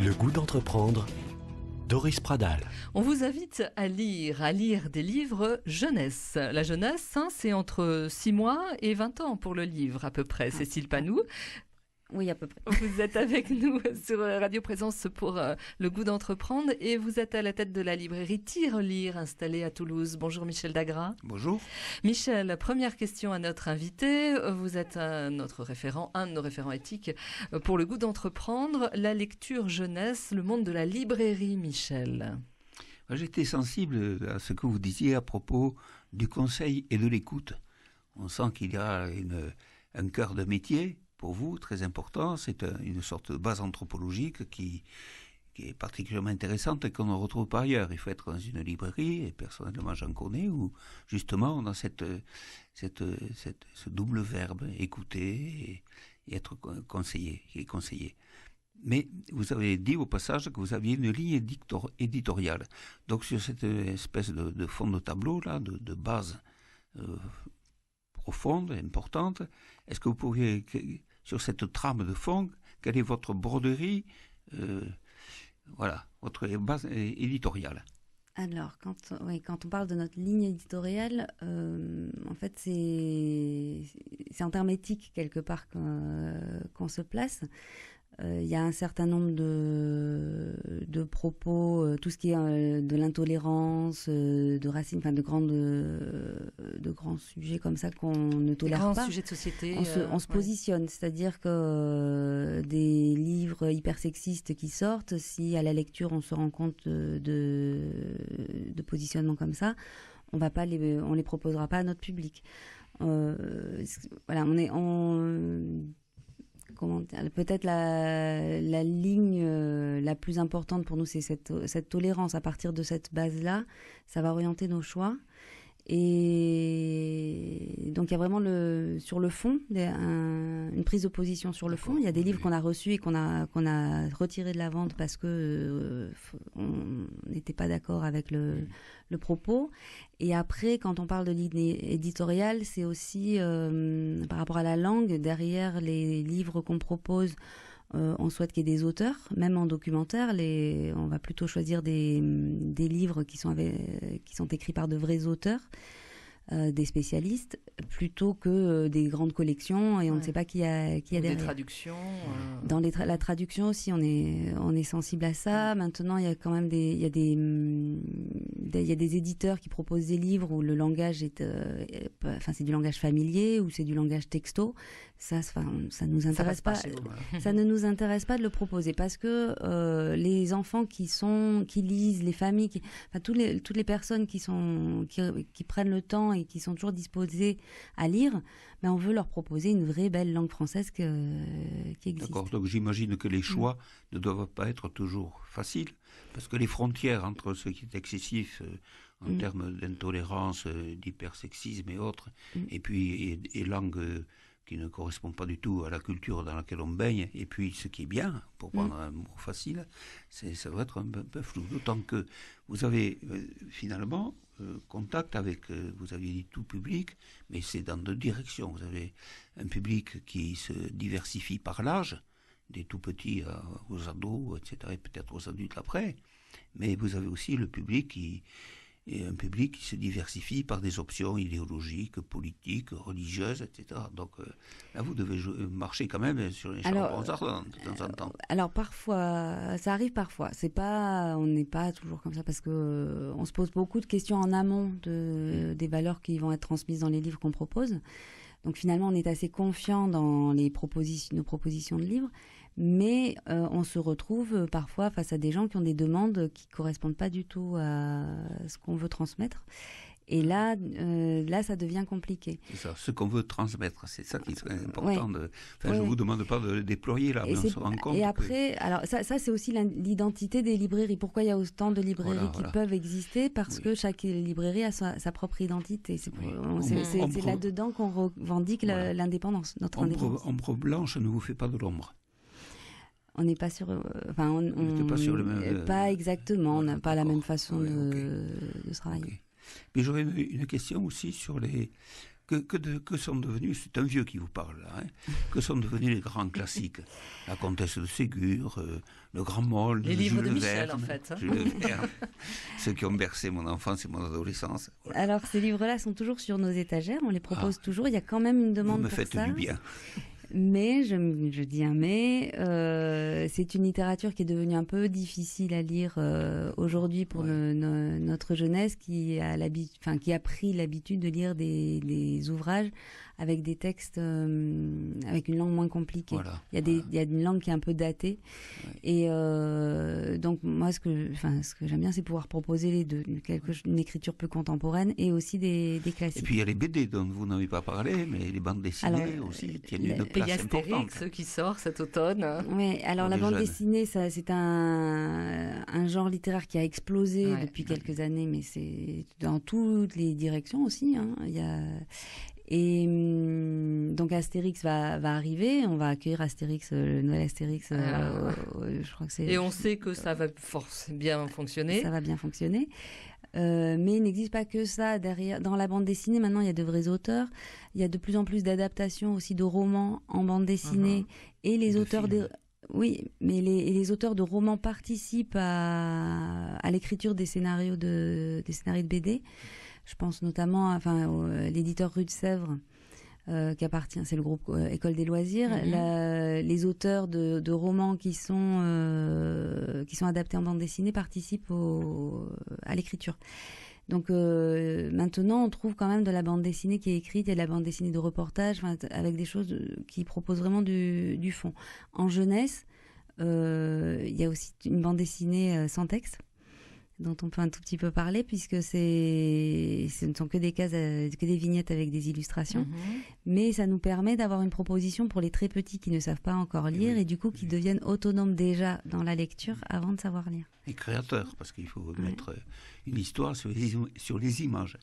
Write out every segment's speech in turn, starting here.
Le goût d'entreprendre, Doris Pradal. On vous invite à lire des livres jeunesse. La jeunesse, c'est entre 6 mois et 20 ans pour le livre à peu près. Cécile Panou. Oui, à peu près. Vous êtes avec nous sur Radio Présence pour le goût d'entreprendre et vous êtes à la tête de la librairie Tirelire installée à Toulouse. Bonjour Michel Dagras. Bonjour. Michel, première question à notre invité. Vous êtes un de nos référents éthiques pour le goût d'entreprendre. La lecture jeunesse, le monde de la librairie, Michel. J'étais sensible à ce que vous disiez à propos du conseil et de l'écoute. On sent qu'il y a un cœur de métier. Pour vous, très important, c'est une sorte de base anthropologique qui est particulièrement intéressante et qu'on ne retrouve pas ailleurs. Il faut être dans une librairie, et personnellement j'en connais, où justement on a ce double verbe, écouter et être conseillé. Mais vous avez dit au passage que vous aviez une ligne éditoriale. Donc sur cette espèce de fond de tableau, là, de base profonde, importante, est-ce que vous pourriez... Sur cette trame de fond, quelle est votre broderie, votre base éditoriale? Alors, quand on parle de notre ligne éditoriale, en fait, c'est en termes éthiques quelque part qu'on se place. Il y a un certain nombre de propos, tout ce qui est de l'intolérance, de racisme, enfin de grands sujets comme ça qu'on ne tolère pas. Des grands sujets de société. On se positionne, c'est-à-dire que des livres hyper sexistes qui sortent, si à la lecture on se rend compte de positionnements comme ça, on les proposera pas à notre public. Peut-être la ligne la plus importante pour nous, c'est cette tolérance. À partir de cette base-là, ça va orienter nos choix. Et donc il y a vraiment sur le fond une prise de position sur le fond. Il y a des livres qu'on a reçus et qu'on a retirés de la vente parce que on n'était pas d'accord avec le propos. Et après, quand on parle de ligne éditoriale, c'est aussi par rapport à la langue. Derrière les livres qu'on propose, on souhaite qu'il y ait des auteurs, même en documentaire. On va plutôt choisir des livres qui sont écrits par de vrais auteurs, des spécialistes, plutôt que des grandes collections et on ne sait pas qui a derrière. Des traductions. Dans la traduction aussi, on est sensible à ça. Maintenant, il y a quand même il y a des éditeurs qui proposent des livres où le langage c'est du langage familier ou c'est du langage texto. Ça nous intéresse pas. Ça ne nous intéresse pas de le proposer parce que les enfants qui lisent, les familles, toutes les personnes qui prennent le temps et qui sont toujours disposées à lire, mais on veut leur proposer une vraie belle langue française qui existe. D'accord, donc j'imagine que les choix ne doivent pas être toujours faciles, parce que les frontières entre ce qui est excessif en termes d'intolérance, d'hypersexisme et autres, et puis et langue qui ne correspond pas du tout à la culture dans laquelle on baigne, et puis ce qui est bien, pour prendre un mot facile, ça doit être un peu flou. D'autant que vous avez finalement contact avec, vous aviez dit tout public, mais c'est dans deux directions. Vous avez un public qui se diversifie par l'âge, des tout petits aux ados, etc., et peut-être aux adultes après, mais vous avez aussi le public qui est un public qui se diversifie par des options idéologiques, politiques, religieuses, etc. Donc là, vous devez marcher quand même sur les charbons ardents de temps en temps. Alors parfois, ça arrive parfois. On n'est pas toujours comme ça parce que on se pose beaucoup de questions en amont des valeurs qui vont être transmises dans les livres qu'on propose. Donc finalement, on est assez confiant dans nos propositions de livres, mais on se retrouve parfois face à des gens qui ont des demandes qui correspondent pas du tout à ce qu'on veut transmettre. Et là, ça devient compliqué. C'est ça, ce qu'on veut transmettre, c'est ça qui est important. Je vous demande pas de le déployer là, mais on se rend compte. Et après, alors ça c'est aussi l'identité des librairies. Pourquoi il y a autant de librairies qui peuvent exister? Parce que chaque librairie a sa propre identité. C'est là-dedans qu'on revendique l'indépendance, notre indépendance. Ombre blanche ne vous fait pas de l'ombre. On n'est pas sur, on n'était pas sur le même. Pas exactement. On n'a pas la même façon de travailler. Okay. Mais j'aurais une question aussi sur Que sont devenus, c'est un vieux qui vous parle là, hein, que sont devenus les grands classiques? La Comtesse de Ségur, Le Grand Moll, les livres de Jules Michel, Verne, en fait. Jules Verne, ceux qui ont bercé mon enfance et mon adolescence. Voilà. Alors, ces livres-là sont toujours sur nos étagères, on les propose toujours. Il y a quand même une demande Vous me pour faites ça. du bien. Mais, je dis un mais, c'est une littérature qui est devenue un peu difficile à lire aujourd'hui pour notre jeunesse qui a pris l'habitude de lire des ouvrages avec des textes avec une langue moins compliquée. Voilà. Il y a une langue qui est un peu datée. Ouais. Et donc, moi, ce que j'aime bien, c'est pouvoir proposer les deux. Une écriture plus contemporaine et aussi des classiques. Et puis il y a les BD dont vous n'avez pas parlé, mais les bandes dessinées Alors, aussi tiennent une Et il y place a importante. Astérix qui sort cet automne. Oui, alors Pour la les bande jeunes. dessinée, c'est un genre littéraire qui a explosé Ouais. depuis quelques années, mais c'est dans toutes les directions aussi. Hein. Donc Astérix va arriver, on va accueillir Astérix, le Noël Astérix, je crois que c'est... Et on sait que ça va bien fonctionner. Ça va bien fonctionner. Mais il n'existe pas que ça derrière. Dans la bande dessinée, maintenant, il y a de vrais auteurs. Il y a de plus en plus d'adaptations aussi de romans en bande dessinée. Et les auteurs films. Oui, mais les auteurs de romans participent à l'écriture des scénarios de BD. Je pense notamment à l'éditeur Rue de Sèvres, qui appartient, c'est le groupe École des loisirs. Les auteurs de romans qui sont adaptés en bande dessinée participent à l'écriture. Donc maintenant, on trouve quand même de la bande dessinée qui est écrite et de la bande dessinée de reportage, avec des choses qui proposent vraiment du fond. En jeunesse, il y a aussi une bande dessinée sans texte, dont on peut un tout petit peu parler, puisque ce ne sont que des cases, que des vignettes avec des illustrations. Mais ça nous permet d'avoir une proposition pour les très petits qui ne savent pas encore lire et du coup qui deviennent autonomes déjà dans la lecture avant de savoir lire. Et créateurs, parce qu'il faut mettre une histoire sur les images.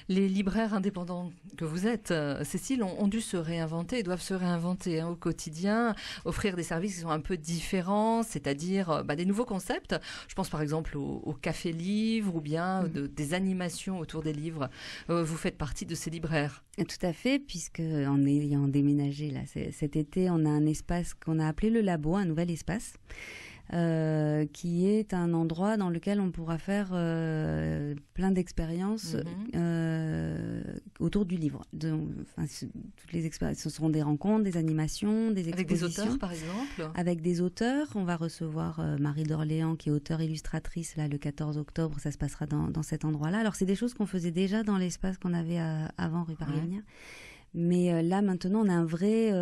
Les libraires indépendants que vous êtes, Cécile, ont dû se réinventer, doivent se réinventer au quotidien, offrir des services qui sont un peu différents, c'est-à-dire des nouveaux concepts. Je pense par exemple au café-livre ou bien des animations autour des livres. Vous faites partie de ces libraires. Tout à fait, puisque en ayant déménagé là, cet été, on a un espace qu'on a appelé le Labo, un nouvel espace. Qui est un endroit dans lequel on pourra faire plein d'expériences autour du livre. Toutes les expériences, ce seront des rencontres, des animations, des expositions. Avec des auteurs, par exemple. Avec des auteurs, on va recevoir Marie d'Orléans, qui est auteure-illustratrice, là, le 14 octobre, ça se passera dans cet endroit-là. Alors, c'est des choses qu'on faisait déjà dans l'espace qu'on avait avant, rue Paris-Avenir. Mais là, maintenant, on a un vrai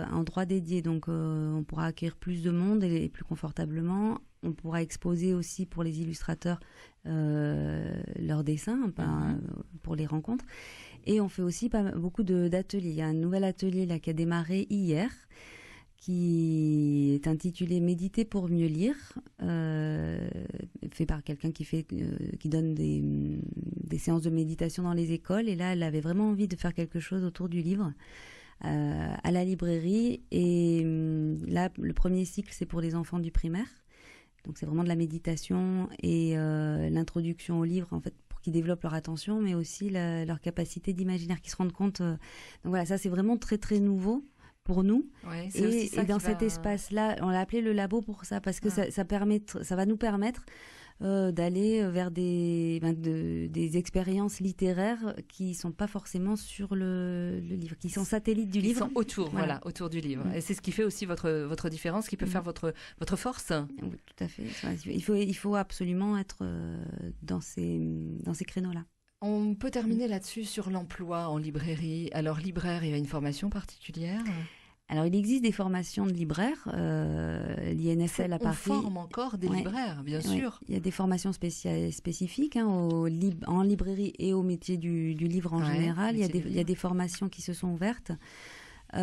endroit dédié. Donc, on pourra accueillir plus de monde et plus confortablement. On pourra exposer aussi pour les illustrateurs leurs dessins pour les rencontres. Et on fait aussi beaucoup d'ateliers. Il y a un nouvel atelier là, qui a démarré hier, qui est intitulé « Méditer pour mieux lire », fait par quelqu'un qui donne des séances de méditation dans les écoles. Et là, elle avait vraiment envie de faire quelque chose autour du livre à la librairie. Et là, le premier cycle, c'est pour les enfants du primaire. Donc, c'est vraiment de la méditation et l'introduction au livre, en fait, pour qu'ils développent leur attention, mais aussi leur capacité d'imaginaire, qu'ils se rendent compte. Donc voilà, ça, c'est vraiment très, très nouveau pour nous. Ouais, et dans cet espace-là, on l'a appelé le labo pour ça, parce que ça va nous permettre d'aller vers des expériences littéraires qui sont pas forcément sur le livre, qui sont satellites du livre. Qui sont autour du livre. Et c'est ce qui fait aussi votre différence, qui peut faire votre force. Oui, tout à fait. Il faut absolument être dans ces créneaux-là. On peut terminer là-dessus sur l'emploi en librairie. Alors, libraire, il y a une formation particulière ? Alors, il existe des formations de libraires, l'INSL à Paris. On forme encore des libraires, bien sûr. Il y a des formations spécifiques en librairie et au métier du livre en général. Il y a des formations qui se sont ouvertes. Quand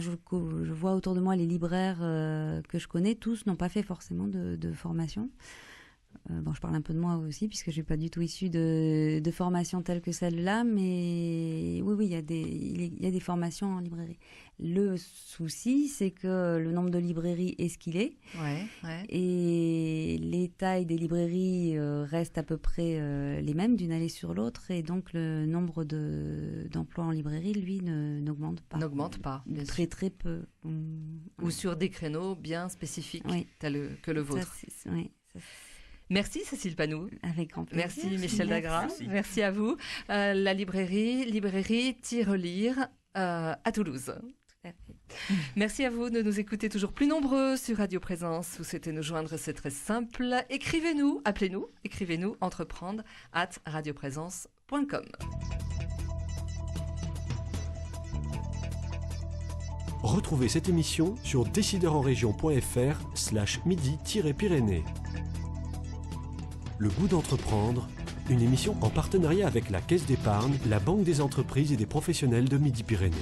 je vois autour de moi les libraires que je connais, tous n'ont pas fait forcément de formation. je parle un peu de moi aussi, puisque je suis pas du tout issue de formation telle que celle-là, mais oui, il y a des formations en librairie. Le souci, c'est que le nombre de librairies est ce qu'il est, et les tailles des librairies restent à peu près les mêmes d'une allée sur l'autre, et donc le nombre d'emplois en librairie, lui, n'augmente pas. N'augmente pas, bien très sûr. très peu. Ou sur des créneaux bien spécifiques, tels que le vôtre. Ça, Merci Cécile Panou. avec grand plaisir. Merci Michel Dagras. Merci à vous. La librairie Tirelire à Toulouse. Tout à fait. Merci à vous de nous écouter toujours plus nombreux sur Radio Présence. Vous souhaitez nous joindre, c'est très simple. Écrivez-nous, appelez-nous, entreprendre@radioprésence.com. Retrouvez cette émission sur décideurenrégion.fr/midi-pyrénées. Le goût d'entreprendre, une émission en partenariat avec la Caisse d'épargne, la Banque des entreprises et des professionnels de Midi-Pyrénées.